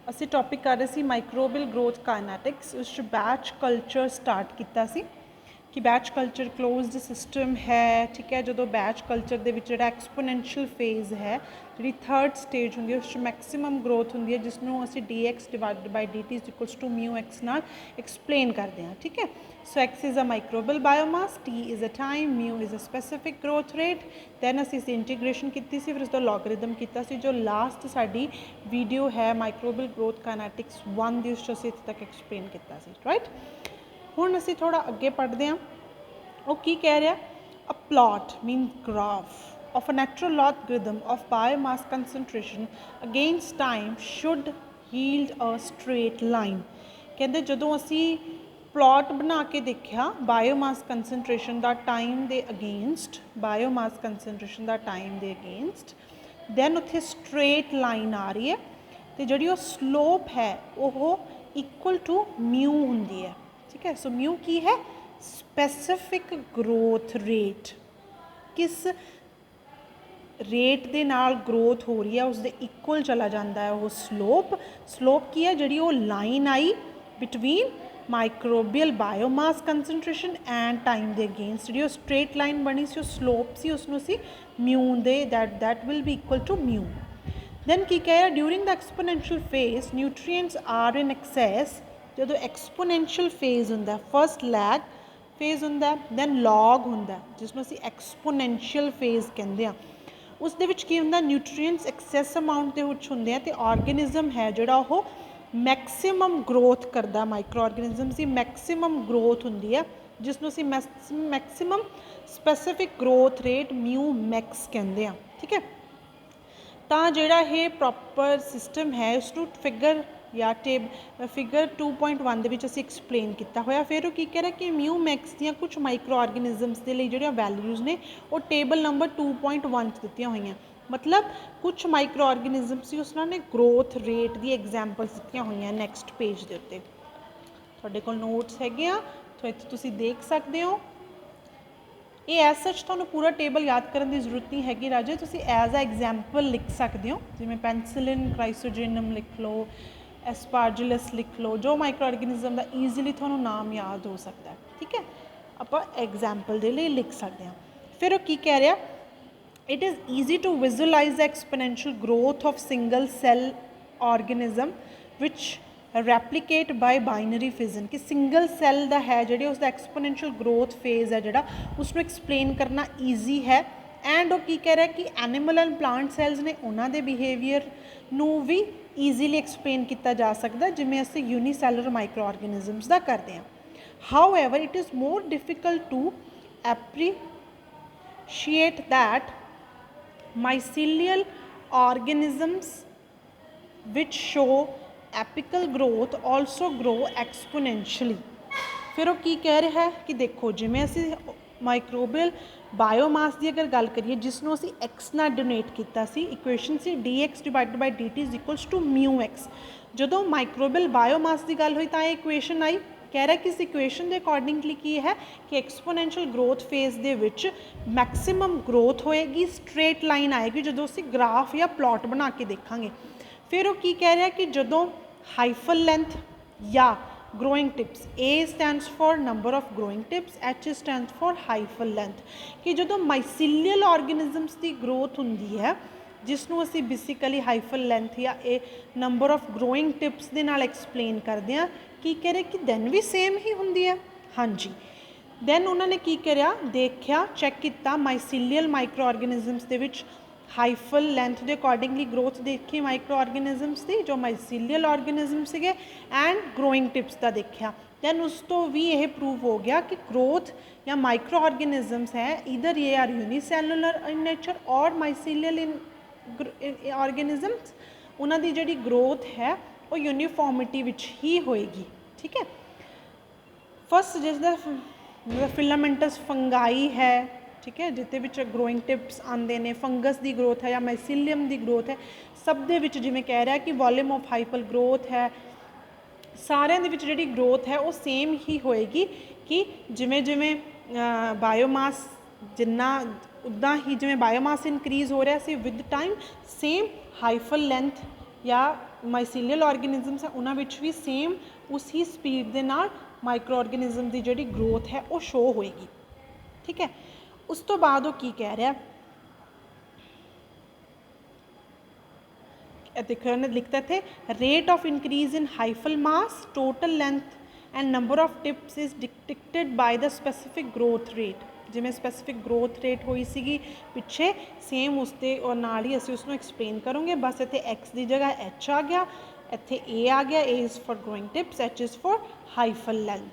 ਅਸੀਂ टॉपिक कर रहे सी माइक्रोबियल ग्रोथ काइनेटिक्स उस बैच कल्चर स्टार्ट किया सी कि बैच कल्चर क्लोज्ड सिस्टम है। ठीक है, जो बैच कल्चर के जो एक्सपोनेंशियल फेज़ है जी थर्ड स्टेज होंगी उस मैक्सीमम ग्रोथ होंगी है जिसनों असी d x divided by d t is equals to mu x नाल एक्सप्लेन करते हैं। ठीक है, so x is a microbial biomass, t is a time, mu is a specific growth rate. Then असी इस इंटीग्रेशन की फिर उसका लॉगरिदम किया जो लास्ट साड़ी वीडियो है माइक्रोबियल ग्रोथ काइनेटिक्स 1 की उस असी इत्थे तक एक्सप्लेन किया राइट। हुण असी थोड़ा अगे पढ़ते हैं वो की कह रहा a plot mean graph of a natural logarithm of biomass concentration against time should yield a straight line. कहते जदों असी प्लॉट बना के देखा बायोमास कंसनट्रेशन का टाइम के अगेंस्ट बायोमास कंसनट्रेशन का टाइम के अगेंस्ट दैन उत्थे स्ट्रेट लाइन आ रही है तो जी स्लोप है वो इक्वल टू म्यू होंगी है। ठीक है, सो म्यू की है स्पैसिफिक ग्रोथ रेट, किस रेट दे नाल ग्रोथ हो रही है उसके इक्वल चला जाता है वो स्लोप। स्लोप की है जी वो लाइन आई between microbial biomass concentration and time के अगेंस्ट जी स्ट्रेट लाइन बनी सी स्लोप सी उसनों सी म्यू दे that will be equal to mu. Then की कह रहा during the exponential phase nutrients are in excess. जो एक्सपोनेंशियल फेज होंगे फर्स्ट लैग फेज होंगे दैन लॉग होंगे जिसमें असी एक्सपोनेंशियल फेज कहते हैं। उस की होंगे न्यूट्रीएंट्स एक्सैस अमाउंट के होंगे तो ऑर्गेनिज्म है जोड़ा वो मैक्सीमम ग्रोथ करता माइक्रो ऑर्गेनिज्म की मैक्सीमम ग्रोथ होंगी है जिसनों असी maximum specific growth rate mu max कहते हैं। ठीक है, तो जोड़ा ये प्रॉपर सिस्टम है उसनों फिगर या फिगर 2.1 के असी एक्सप्लेन किया होया। फिर वो की कह रहा कि म्यू मैक्स दी कुछ माइक्रो ऑर्गेनिजम्स के लिए जो वैल्यूज़ ने वो टेबल नंबर 2.1 दी हुई। मतलब कुछ माइक्रो ऑर्गेनिजम्स उस उन्होंने ग्रोथ रेट की एग्जाम्पल्स दी हुई नैक्सट पेज के उत्ते तुहाडे कोल नोट्स है तो इत्थे तुसीं देख सकते हो। ये एज सच तुहानूं पूरा टेबल याद करने की जरूरत नहीं हैगी राजे, तुसीं एज अ एग्जाम्पल लिख सकते हो जिवें पेंसिलिन क्राइसोजेनम लिख लो, एस्पार्जिलस लिख लो, जो माइक्रो ऑर्गेनिज्म का ईजीली थोड़ा नाम याद हो सकता है। ठीक है, आप एग्जाम्पल के लिए लिख सकते हैं। फिर वो की कह रहा it is easy to visualize the exponential growth of single cell organism which replicate by binary fission कि सिंगल सैल का है जी उसका एक्सपोनेंशियल ग्रोथ फेज है जोड़ा उसमें एक्सप्लेन करना ईजी है। एंड वो की कह रहा है कि एनिमल एंड प्लांट सैल्स ने उन्होंने बिहेवियर नूं भी ईजीली एक्सप्लेन किया जा सकता जिमें असी यूनीसैलर माइक्रो ऑर्गेनिजम्स का करते हैं। However it is more difficult to appreciate that mycelial organisms which show apical growth also grow exponentially। फिर वो की कह रहा है कि देखो जिमें असी माइक्रोबियल बायोमास की अगर गल करिए जिसनों असी एक्स ना डोनेट किया इक्वेशन से d x divided by d t is equals to mu x. जो माइक्रोबियल बायोमास की गल हुई तो ये इक्वेशन आई कह रहा है कि इस इक्वेशन के अकॉर्डिंगली की है कि एक्सपोनेंशियल ग्रोथ फेज दे विच मैक्सीमम ग्रोथ होएगी स्ट्रेट लाइन आएगी जो असी ग्राफ या प्लॉट बना के देखांगे। फिर वो की कह रहा है कि जो हाइफल लेंथ या growing tips A stands for number of growing tips H stands for hyphal length कि जो माइसीलियल ऑर्गेनिजम्स की ग्रोथ होंगी है जिसनों असी बेसिकली हाइफल लेंथ या ए नंबर ऑफ ग्रोइंग टिप्स के नाल एक्सप्लेन करते हैं की कह रहे कि दैन भी सेम ही होंगी है। हाँ जी, दैन उन्होंने की करा देखा चैक किया माइसीलियल माइक्रो ऑर्गेनिजम्स के विच हाइफल लेंथ के अकॉर्डिंगली ग्रोथ देखी माइक्रो ऑर्गेनिजम्स की जो माइसीलियल ऑर्गेनिजम से एंड ग्रोइंग टिप्स का देखा। दैन उस तो भी यह प्रूव हो गया कि ग्रोथ या माइक्रो ऑर्गेनिजम्स है इधर ये आर यूनीसैलुलर इन नेचर और माइसीलियल इन ऑर्गेनिजम्स उन्होंने जी ग्रोथ है वो यूनीफॉर्मिटी विच ही होएगी। ठीक है, फस्ट जिसका फिलामेंटस फंगाई है। ठीक है, जिते विच ग्रोइंग टिप्स आते हैं फंगस की ग्रोथ है या माइसीलियम की ग्रोथ है सब दे विच जिवें कह रहा है कि वॉल्यूम ऑफ हाइपल ग्रोथ है सारिਆਂ ਦੇ ਵਿੱਚ ਜਿਹੜੀ ग्रोथ है वो सेम ही होएगी कि जिमें जिमें बायोमास जिन्ना उदा ही जिमें बायोमास इनक्रीज़ हो रहा है with time same hyphal length या ਮਾਈਸੀਲੀਅਲ ਆਰਗੇਨਿਜ਼ਮਸ ਹੈ ਉਹਨਾਂ ਵਿੱਚ ਵੀ ਸੇਮ ਉਸੀ ਸਪੀਡ ਦੇ ਨਾਲ ਮਾਈਕਰੋ ਆਰਗੇਨਿਜ਼ਮ ਦੀ ਜਿਹੜੀ ਗਰੋਥ ਹੈ ਉਹ ਸ਼ੋ ਹੋਏਗੀ। ਠੀਕ ਹੈ, ਉਸ ਤੋਂ ਬਾਅਦ ਉਹ ਕੀ ਕਹਿ ਰਿਹਾ, देखो उन्होंने लिखता थे rate of increase in hyphal mass total length and number of tips is dictated by the specific growth rate. जिमें स्पैसिफिक ग्रोथ रेट हुई सी पिछे सेम उसके और नाल ही असीं उसनूं एक्सप्लेन करोगे। बस इत्थे एक्स की जगह एच आ गया, इत्थे ए आ गया, A is for growing tips, H is for hyphal length.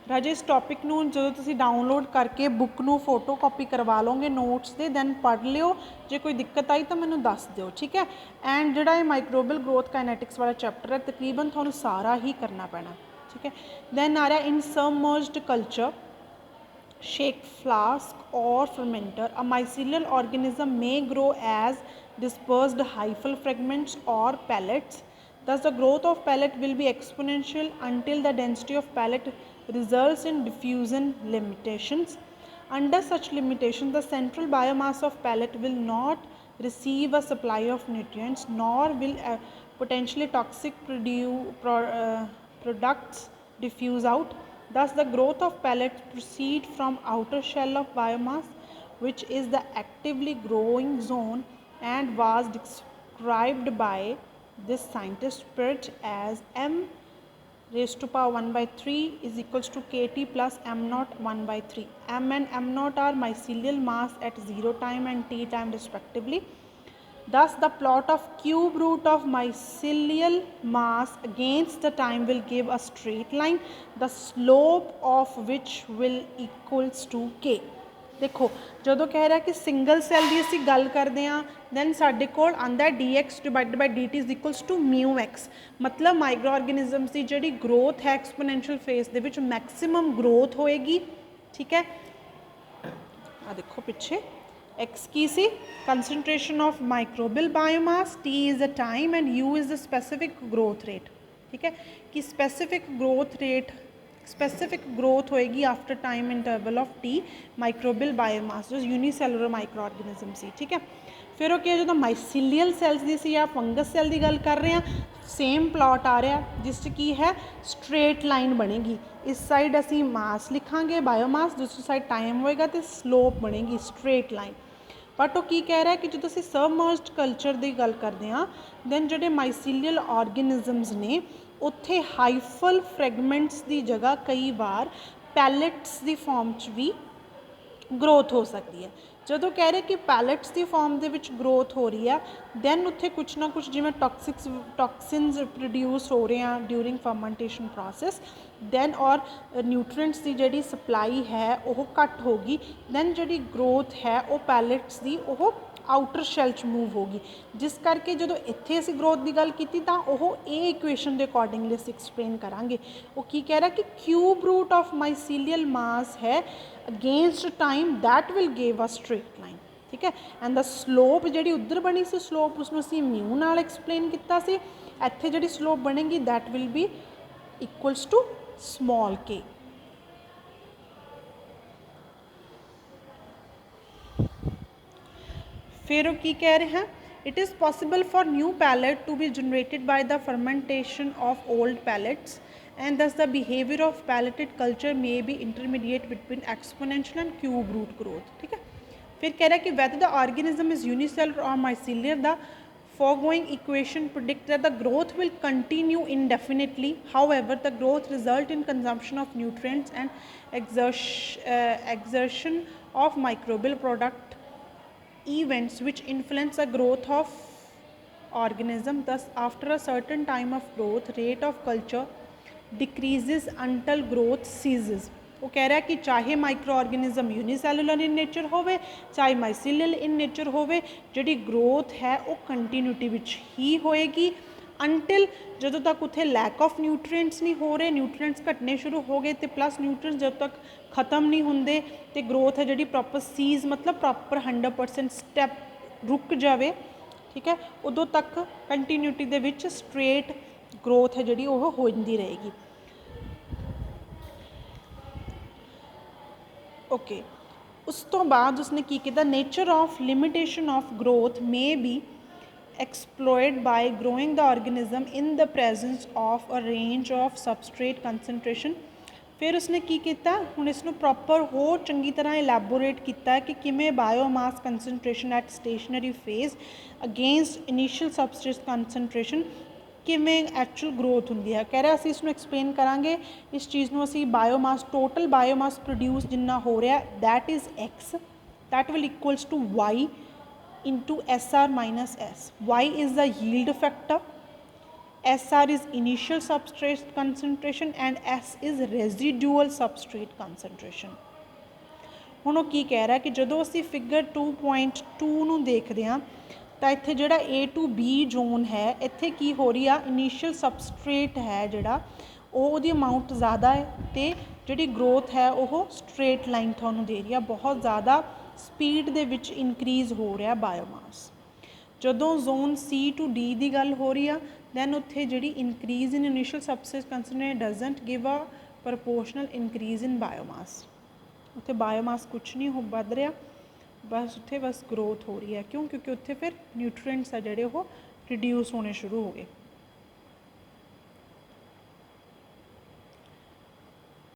राजे इस टॉपिक नूं जदों तुसीं डाउनलोड करके बुक नूं फोटो कॉपी करवा लोगे नोट्स दे, दैन पढ़ लिओ, जे कोई दिक्कत आई तो मैनूं दस दिओ। ठीक है, एंड जिहड़ा ये माइक्रोबियल ग्रोथ काइनैटिक्स वाला चैप्टर है तकरीबन तुहानूं सारा ही करना पैना। ठीक है, दैन आ रहा इन सबमर्ज्ड कल्चर, शेक फ्लास्क और fermenter, a mycelial organism may grow as dispersed hyphal fragments or pellets. Thus the growth of pellet will be exponential until the density of pellet results in diffusion limitations. Under such limitations, the central biomass of pellet will not receive a supply of nutrients, nor will potentially toxic products diffuse out. Thus, the growth of pellets proceed from outer shell of biomass, which is the actively growing zone, and was described by this scientist spirit as m raised to power 1 by 3 is equals to kt plus m naught 1 by 3. M and m naught are mycelial mass at 0 time and t time respectively. Thus, the plot of cube root of mycelial mass against the time will give a straight line, the slope of which will equals to k. देखो जो कह रहा है कि single cell की असी गल करते हैं दैन साढ़े कोल आंदा d x divided by d t is equals to mu x. मतलब माइक्रो ऑर्गेनिजम्स की जी ग्रोथ है एक्सपोनेंशियल फेज दे विच मैक्सिमम ग्रोथ होएगी। ठीक है, आ देखो पिछे एक्स की सी concentration of microbial biomass, t is the time and mu is the specific growth rate. ठीक है, कि स्पेसिफिक ग्रोथ होएगी after time interval of t microbial biomass जो यूनीसैलुलर माइक्रो ऑर्गेनिजम सी। ठीक है, फिर ओके जो माइसीलियल सैल्स की सी या फंगस सैल की गल कर रहे हैं, सेम प्लॉट आ रहा जिस की है स्ट्रेट लाइन बनेगी। इस साइड असी मास लिखांगे बायोमास, दूसरी साइड टाइम होएगा तो स्लोप बनेगी स्ट्रेट लाइन। बट वो की कह रहा है कि जो असी सबमर्ज्ड कल्चर की गल करते हैं दैन जो माइसीलियल ऑर्गेनिजम्स ने उत्थे हाइफल फ्रैगमेंट्स की जगह कई बार पैलेट्स की फॉर्म च भी ग्रोथ हो सकती है। जो कह रहे कि पैलेट्स की फॉर्म के ग्रोथ हो रही है दैन उत्थे कुछ ना कुछ जिमें टॉक्सिन्स प्रोड्यूस हो रहे हैं ड्यूरिंग फर्मेंटेशन प्रोसैस, दैन और न्यूट्रिएंट्स की जी सप्लाई है वो घट होगी, दैन जी ग्रोथ है वो पैलेट्स की वो आउटर शैल च मूव होगी। जिस करके जो इत्थे असी ग्रोथ की गल की तो वह ए इक्वेशन के अकॉर्डिंगली असी एक्सप्लेन करांगे। वो की कह रहा कि क्यूब रूट ऑफ माइसीलियल मास है against time that will give a straight line. ठीक है, एंड द स्लोप जी उधर बनी सी स्लोप उसमें असी म्यू नाल एक्सप्लेन किया सी, इत्थे जी स्लोप बनेगी that will be equals to small के। फिर वो की कह रहे हैं it is possible for new pallet to be generated by the fermentation of old pallets and thus the behavior of pelleted culture may be intermediate between exponential and cube root growth. ठीक है, फिर कह रहा है कि whether the organism is unicellular or mycelial, the foregoing equation predicts that the growth will continue indefinitely. However, the growth result in consumption of nutrients and exertion of microbial product events which influence the growth of organism. Thus, after a certain time of growth, rate of culture decreases until growth ceases. वो कह रहा है कि चाहे micro organism यूनीसैलुलर in nature होवे चाहे mycelial in nature होवे, जिहड़ी ग्रोथ है वो कंटीन्यूटी विच ही होएगी अंटिल जदों तक उत्थे लैक ऑफ न्यूट्रिएंट्स नहीं हो रहे, न्यूट्रिएंट्स घटने शुरू हो गए तो प्लस न्यूट्रिएंट्स जब तक खत्म नहीं होंदे तो ग्रोथ है जिहड़ी प्रॉपर सीज मतलब प्रॉपर 100% स्टैप रुक जाए। ठीक है, उदों तक कंटीन्यूटी दे विच स्ट्रेट ग्रोथ है जी वो होती रहेगी। ओके, उस तो बाद उसने की किया nature of limitation of growth may be exploited by growing the organism in the presence of a range of substrate concentration। फिर उसने की किया, हुण इसनूं प्रॉपर होर चंगी तरह इलैबोरेट किया कि किमें biomass concentration at stationary phase against initial substrate concentration किमें एक्चुअल ग्रोथ होंदी है। कह रहा असीं इसनूं एक्सप्लेन करांगे, इस चीज़ नूं असीं बायोमास टोटल बायोमास प्रोड्यूस जिन्ना हो रहा that is X, that will equals to Y into SR minus S। Y is the yield factor, SR is initial substrate concentration and S is residual substrate concentration। ਹੁਣ ਉਹ ਕੀ ਕਹਿ ਰਿਹਾ ਕਿ ਜਦੋਂ ਅਸੀਂ ਫਿਗਰ 2.2 ਨੂੰ ਦੇਖਦੇ ਹਾਂ ਤਾਂ ਇੱਥੇ ਜਿਹੜਾ A to B ਜ਼ੋਨ ਹੈ, ਇੱਥੇ ਕੀ ਹੋ ਰਹੀ ਆ, ਇਨੀਸ਼ੀਅਲ ਸਬਸਟ੍ਰੇਟ ਹੈ ਜਿਹੜਾ ਉਹਦੀ ਅਮਾਊਂਟ ਜ਼ਿਆਦਾ ਹੈ ਅਤੇ ਜਿਹੜੀ ਗਰੋਥ ਹੈ ਉਹ ਸਟ੍ਰੇਟ ਲਾਈਨ ਤੁਹਾਨੂੰ ਦੇ ਰਹੀ ਆ, ਬਹੁਤ ਜ਼ਿਆਦਾ ਸਪੀਡ ਦੇ ਵਿੱਚ ਇਨਕਰੀਜ਼ ਹੋ ਰਿਹਾ ਬਾਇਓਮਾਸ। ਜਦੋਂ ਜ਼ੋਨ C to D ਦੀ ਗੱਲ ਹੋ ਰਹੀ ਆ ਦੈਨ ਉੱਥੇ ਜਿਹੜੀ increase in initial substrate concentration doesn't give a proportional increase in biomass. ਉੱਥੇ ਬਾਇਓਮਾਸ ਕੁਛ ਨਹੀਂ ਵੱਧ ਰਿਹਾ, ਬਸ ਉੱਥੇ ਬਸ ਗਰੋਥ ਹੋ ਰਹੀ ਹੈ। ਕਿਉਂ? ਕਿਉਂਕਿ ਉੱਥੇ ਫਿਰ ਨਿਊਟ੍ਰੀਐਂਟਸ ਆ ਜਿਹੜੇ ਉਹ ਰਿਡਿਊਸ ਹੋਣੇ ਸ਼ੁਰੂ ਹੋ ਗਏ।